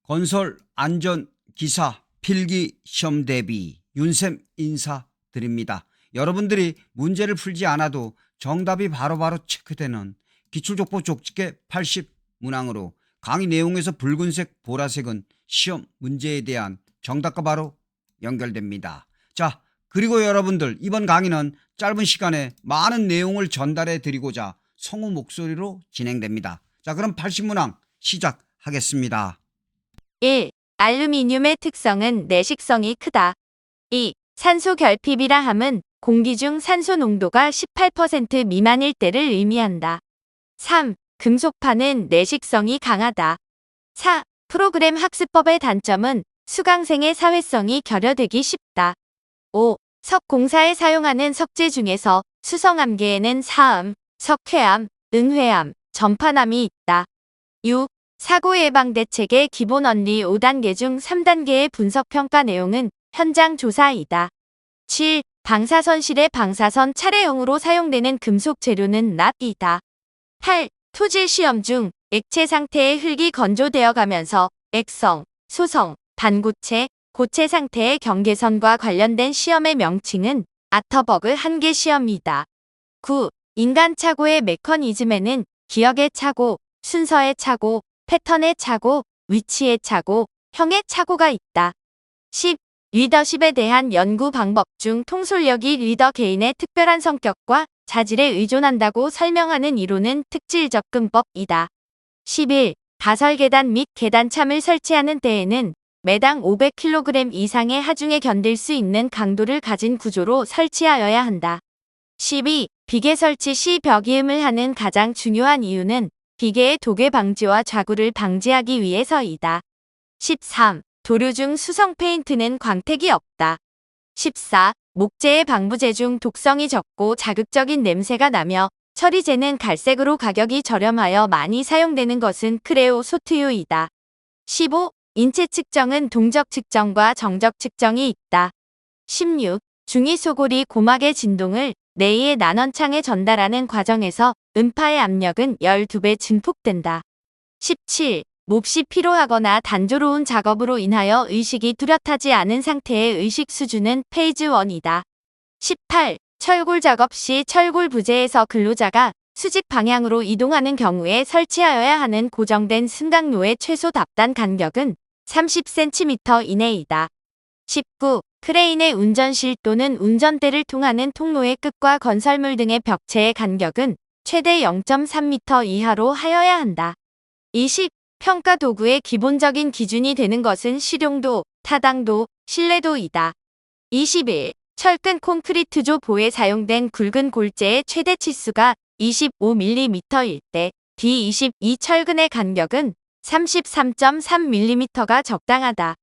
건설 안전 기사 필기 시험 대비 윤쌤 인사드립니다. 여러분들이 문제를 풀지 않아도 정답이 바로바로 체크되는 기출족보 족집게 80 문항으로 강의 내용에서 붉은색, 보라색은 시험 문제에 대한 정답과 바로 연결됩니다. 자, 그리고 여러분들 이번 강의는 짧은 시간에 많은 내용을 전달해 드리고자 성우 목소리로 진행됩니다. 자, 그럼 80문항 시작하겠습니다. 1. 알루미늄의 특성은 내식성이 크다. 2. 산소 결핍이라 함은 공기 중 산소 농도가 18% 미만일 때를 의미한다. 3. 금속파는 내식성이 강하다. 4. 프로그램 학습법의 단점은 수강생의 사회성이 결여되기 쉽다. 5. 석공사에 사용하는 석재 중에서 수성암계에는 사암, 석회암, 은회암, 전파남이 있다. 6. 사고 예방 대책의 기본 원리 5단계 중 3단계의 분석평가 내용은 현장 조사이다. 7. 방사선실의 방사선 차례용으로 사용되는 금속 재료는 납이다. 8. 토질 시험 중 액체 상태의 흙이 건조되어 가면서 액성, 소성, 반고체, 고체 상태의 경계선과 관련된 시험의 명칭은 아터버그 한계 시험이다. 9. 인간 착오의 메커니즘에는 기억의 착오, 순서의 착오, 패턴의 착오, 위치의 착오, 형의 착오가 있다. 10. 리더십에 대한 연구 방법 중 통솔력이 리더 개인의 특별한 성격과 자질에 의존한다고 설명하는 이론은 특질 접근법이다. 11. 가설계단 및 계단참을 설치하는 때에는 매당 500kg 이상의 하중에 견딜 수 있는 강도를 가진 구조로 설치하여야 한다. 12. 비계 설치 시 벽이음을 하는 가장 중요한 이유는 비계의 도괴 방지와 좌구를 방지하기 위해서이다. 13. 도료 중 수성 페인트는 광택이 없다. 14. 목재의 방부제 중 독성이 적고 자극적인 냄새가 나며 처리제는 갈색으로 가격이 저렴하여 많이 사용되는 것은 크레오소트유이다. 15. 인체 측정은 동적 측정과 정적 측정이 있다. 16. 중위소골이 고막의 진동을 뇌의 난원창에 전달하는 과정에서 음파의 압력은 12배 증폭된다. 17. 몹시 피로하거나 단조로운 작업으로 인하여 의식이 뚜렷하지 않은 상태의 의식 수준은 페이즈 1이다. 18. 철골 작업 시 철골 부재에서 근로자가 수직 방향으로 이동하는 경우에 설치하여야 하는 고정된 승강로의 최소 답단 간격은 30cm 이내이다. 19. 크레인의 운전실 또는 운전대를 통하는 통로의 끝과 건설물 등의 벽체의 간격은 최대 0.3m 이하로 하여야 한다. 20. 평가 도구의 기본적인 기준이 되는 것은 실용도, 타당도, 신뢰도이다. 21. 철근 콘크리트 조보에 사용된 굵은 골재의 최대 치수가 25mm일 때 D22 철근의 간격은 33.3mm가 적당하다.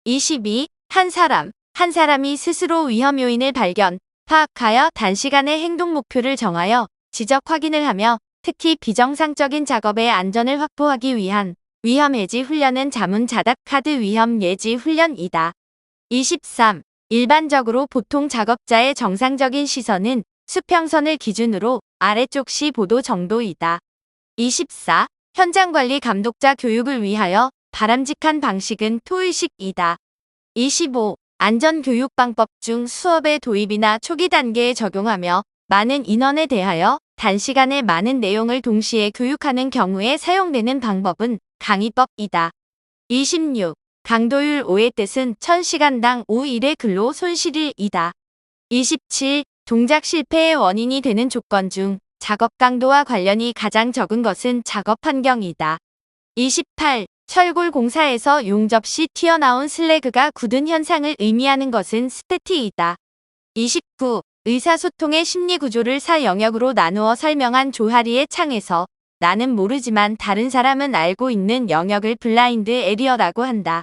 22. 한 사람이 스스로 위험 요인을 발견, 파악하여 단시간에 행동 목표를 정하여 지적 확인을 하며 특히 비정상적인 작업의 안전을 확보하기 위한 위험 예지 훈련은 자문 자답 카드 위험 예지 훈련이다. 23. 일반적으로 보통 작업자의 정상적인 시선은 수평선을 기준으로 아래쪽 15도 정도이다. 24. 현장관리 감독자 교육을 위하여 바람직한 방식은 토의식이다. 25. 안전교육방법 중 수업의 도입이나 초기 단계에 적용하며 많은 인원에 대하여 단시간에 많은 내용을 동시에 교육하는 경우에 사용되는 방법은 강의법이다. 26. 강도율 5의 뜻은 1000시간당 5일의 근로 손실이다. 27. 동작 실패의 원인이 되는 조건 중 작업 강도와 관련이 가장 적은 것은 작업 환경이다. 28. 철골 공사에서 용접 시 튀어나온 슬래그가 굳은 현상을 의미하는 것은 스태티이다. 29. 의사소통의 심리구조를 4영역으로 나누어 설명한 조하리의 창에서 나는 모르지만 다른 사람은 알고 있는 영역을 블라인드 에리어라고 한다.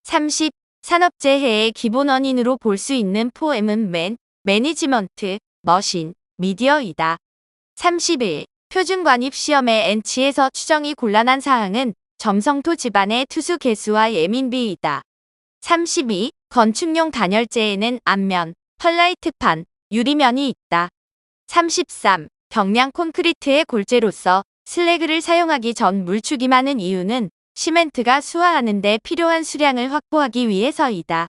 30. 산업재해의 기본 원인으로 볼 수 있는 포엠은 매니지먼트, 머신, 미디어이다. 31. 표준관입 시험의 N치에서 추정이 곤란한 사항은 점성토 집안의 투수 개수와 예민비이다. 32. 건축용 단열재에는 앞면, 펄라이트판, 유리면이 있다. 33. 경량 콘크리트의 골재로서 슬래그를 사용하기 전 물축이 많은 이유는 시멘트가 수화하는 데 필요한 수량을 확보하기 위해서이다.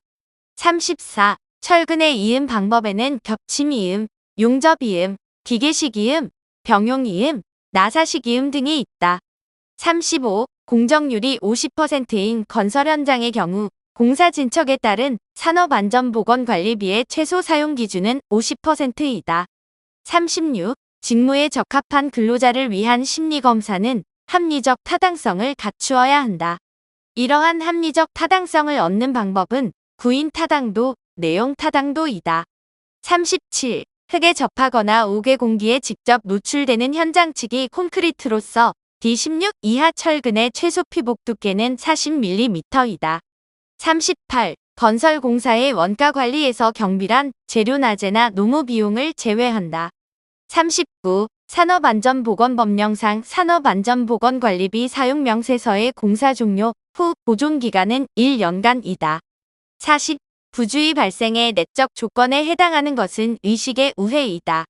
34. 철근의 이음 방법에는 겹침이음, 용접이음, 기계식이음, 병용이음, 나사식이음 등이 있다. 35. 공정률이 50%인 건설 현장의 경우 공사 진척에 따른 산업안전보건관리비의 최소 사용 기준은 50%이다. 36. 직무에 적합한 근로자를 위한 심리검사는 합리적 타당성을 갖추어야 한다. 이러한 합리적 타당성을 얻는 방법은 구인 타당도, 내용 타당도이다. 37. 흙에 접하거나 옥외 공기에 직접 노출되는 현장 측이 콘크리트로서 D16 이하 철근의 최소 피복 두께는 40mm이다. 38. 건설공사의 원가 관리에서 경비란 재료 나제나 노무 비용을 제외한다. 39. 산업안전보건법령상 산업안전보건관리비 사용명세서의 공사 종료 후 보존기간은 1년간이다. 40. 부주의 발생의 내적 조건에 해당하는 것은 의식의 우회이다.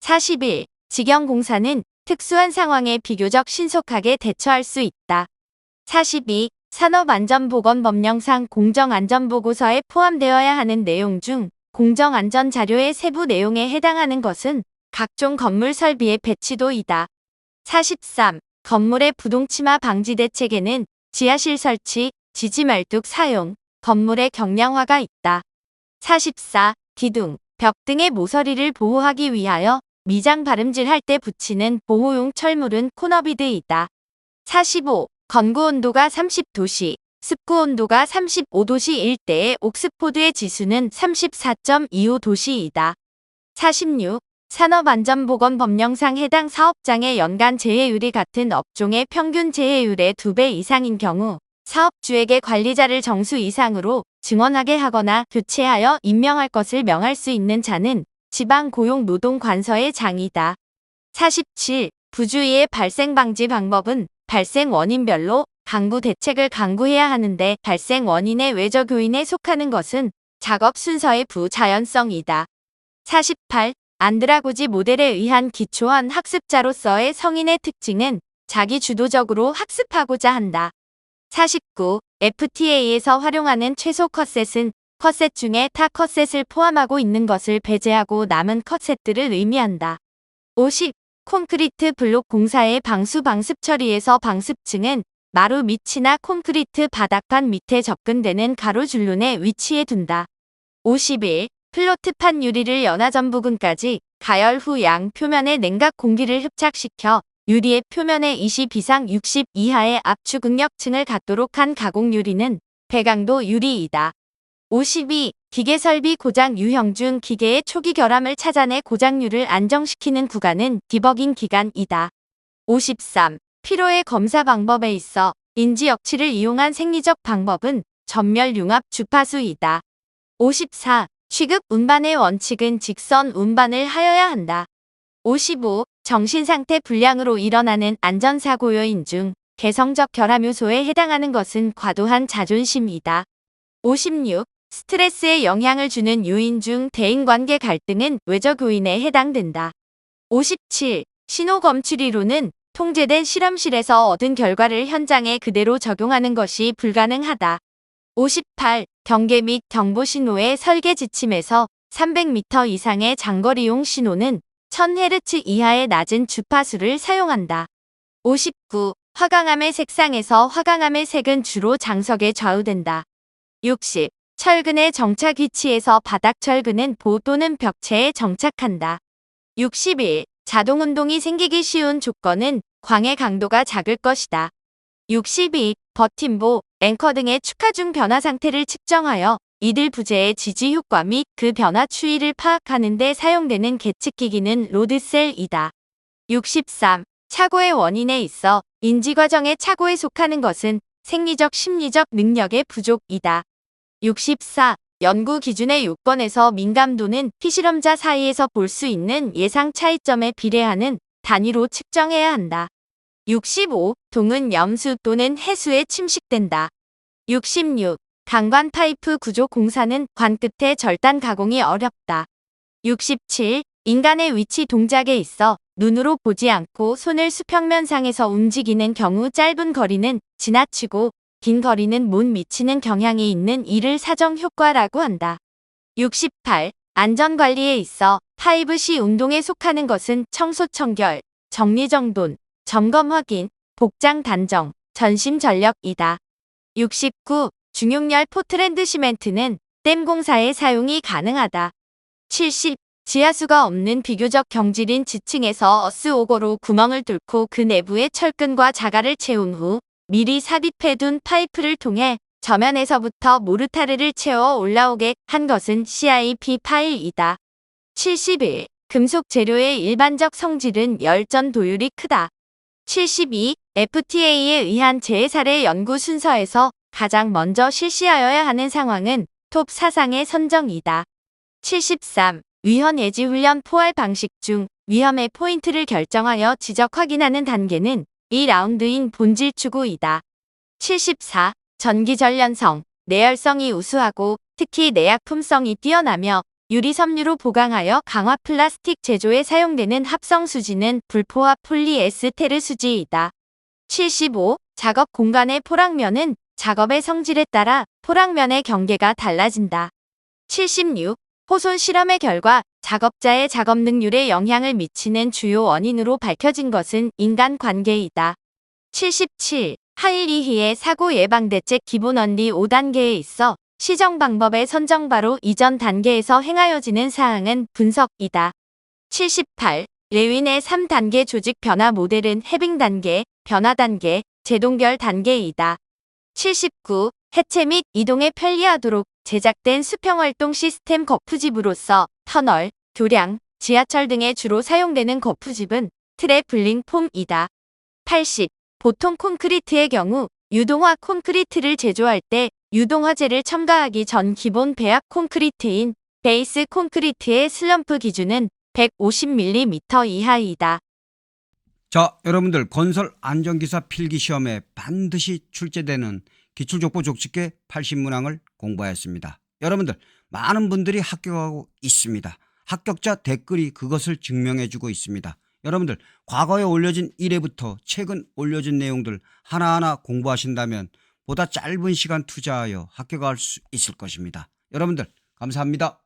41. 직영공사는 특수한 상황에 비교적 신속하게 대처할 수 있다. 42. 산업안전보건법령상 공정안전보고서에 포함되어야 하는 내용 중 공정안전자료의 세부 내용에 해당하는 것은 각종 건물 설비의 배치도이다. 43. 건물의 부동치마 방지 대책에는 지하실 설치, 지지말뚝 사용, 건물의 경량화가 있다. 44. 기둥, 벽 등의 모서리를 보호하기 위하여 미장 바름질할 때 붙이는 보호용 철물은 코너비드이다. 45. 건구 온도가 30도씨, 습구 온도가 35도씨 일 때의 옥스포드의 지수는 34.25도씨이다. 46. 산업안전보건법령상 해당 사업장의 연간 재해율이 같은 업종의 평균 재해율의 2배 이상인 경우 사업주에게 관리자를 정수 이상으로 증언하게 하거나 교체하여 임명할 것을 명할 수 있는 자는 지방고용노동관서의 장이다. 47. 부주의의 발생 방지 방법은 발생 원인별로 강구 대책을 강구해야 하는데 발생 원인의 외적 요인에 속하는 것은 작업 순서의 부자연성이다. 48. 안드라고지 모델에 의한 기초한 학습자로서의 성인의 특징은 자기 주도적으로 학습하고자 한다. 49. FTA에서 활용하는 최소 컷셋은 컷셋 중에 타 컷셋을 포함하고 있는 것을 배제하고 남은 컷셋들을 의미한다. 50. 콘크리트 블록 공사의 방수 처리에서 방습층은 마루 밑이나 콘크리트 바닥판 밑에 접근되는 가로줄눈에 위치해 둔다. 51. 플로트판 유리를 연화전 부근까지 가열 후 양 표면에 냉각 공기를 흡착시켜 유리의 표면에 20 이상 60 이하의 압축응력층을 갖도록 한 가공 유리는 배강도 유리이다. 52. 기계설비 고장 유형 중 기계의 초기 결함을 찾아내 고장률을 안정시키는 구간은 디버깅 기간이다. 53. 피로의 검사 방법에 있어 인지역치를 이용한 생리적 방법은 전멸융합 주파수이다. 54. 취급 운반의 원칙은 직선 운반을 하여야 한다. 55. 정신상태 불량으로 일어나는 안전사고 요인 중 개성적 결함 요소에 해당하는 것은 과도한 자존심이다. 56. 스트레스에 영향을 주는 요인 중 대인관계 갈등은 외적 요인에 해당된다. 57. 신호검출이론은 통제된 실험실에서 얻은 결과를 현장에 그대로 적용하는 것이 불가능하다. 58. 경계 및 경보 신호의 설계 지침에서 300m 이상의 장거리용 신호는 1000Hz 이하의 낮은 주파수를 사용한다. 59. 화강암의 색상에서 화강암의 색은 주로 장석에 좌우된다. 60. 철근의 정착 위치에서 바닥 철근은 보 또는 벽체에 정착한다. 61. 자동운동이 생기기 쉬운 조건은 광의 강도가 작을 것이다. 62. 버팀보, 앵커 등의 축하 중 변화 상태를 측정하여 이들 부재의 지지 효과 및 그 변화 추이를 파악하는 데 사용되는 계측기기는 로드셀이다. 63. 착오의 원인에 있어 인지과정의 착오에 속하는 것은 생리적 심리적 능력의 부족이다. 64. 연구 기준의 요건에서 민감도는 피실험자 사이에서 볼 수 있는 예상 차이점에 비례하는 단위로 측정해야 한다. 65. 동은 염수 또는 해수에 침식된다. 66. 강관 파이프 구조 공사는 관 끝에 절단 가공이 어렵다. 67. 인간의 위치 동작에 있어 눈으로 보지 않고 손을 수평면상에서 움직이는 경우 짧은 거리는 지나치고 긴 거리는 못 미치는 경향이 있는 이를 사정 효과라고 한다. 68. 안전관리에 있어 파이브C 운동에 속하는 것은 청소 청결, 정리정돈, 점검 확인, 복장 단정, 전심 전력이다. 69. 중용열 포트랜드 시멘트는 댐 공사에 사용이 가능하다. 70. 지하수가 없는 비교적 경질인 지층에서 어스오거로 구멍을 뚫고 그 내부에 철근과 자갈을 채운 후 미리 삽입해둔 파이프를 통해 저면에서부터 모르타르를 채워 올라오게 한 것은 CIP 파일이다. 71. 금속 재료의 일반적 성질은 열전 도율이 크다. 72. FTA에 의한 재해사례 연구 순서에서 가장 먼저 실시하여야 하는 상황은 톱 사상의 선정이다. 73. 위험 예지 훈련 포괄 방식 중 위험의 포인트를 결정하여 지적 확인하는 단계는 2라운드인 본질 추구이다. 74. 전기 전련성, 내열성이 우수하고 특히 내약품성이 뛰어나며 유리 섬유로 보강하여 강화 플라스틱 제조에 사용되는 합성 수지는 불포화 폴리에스테르 수지이다. 75. 작업 공간의 포랑면은 작업의 성질에 따라 포랑면의 경계가 달라진다. 76. 호손 실험의 결과 작업자의 작업 능률에 영향을 미치는 주요 원인으로 밝혀진 것은 인간관계이다. 77. 하일리히의 사고 예방 대책 기본 원리 5단계에 있어 시정 방법의 선정바로 이전 단계에서 행하여지는 사항은 분석이다. 78. 레윈의 3단계 조직 변화 모델은 해빙 단계, 변화 단계, 재동결 단계이다. 79. 해체 및 이동에 편리하도록 제작된 수평활동 시스템 거푸집으로서 터널, 교량, 지하철 등에 주로 사용되는 거푸집은 트래블링 폼이다. 80. 보통 콘크리트의 경우 유동화 콘크리트를 제조할 때 유동화재를 첨가하기 전 기본 배합 콘크리트인 베이스 콘크리트의 슬럼프 기준은 150mm 이하이다. 자, 여러분들 건설 안전기사 필기시험에 반드시 출제되는 기출족보 족집계 80문항을 공부하였습니다. 여러분들 많은 분들이 합격하고 있습니다. 합격자 댓글이 그것을 증명해주고 있습니다. 여러분들 과거에 올려진 1회부터 최근 올려진 내용들 하나하나 공부하신다면 보다 짧은 시간 투자하여 합격할 수 있을 것입니다. 여러분들 감사합니다.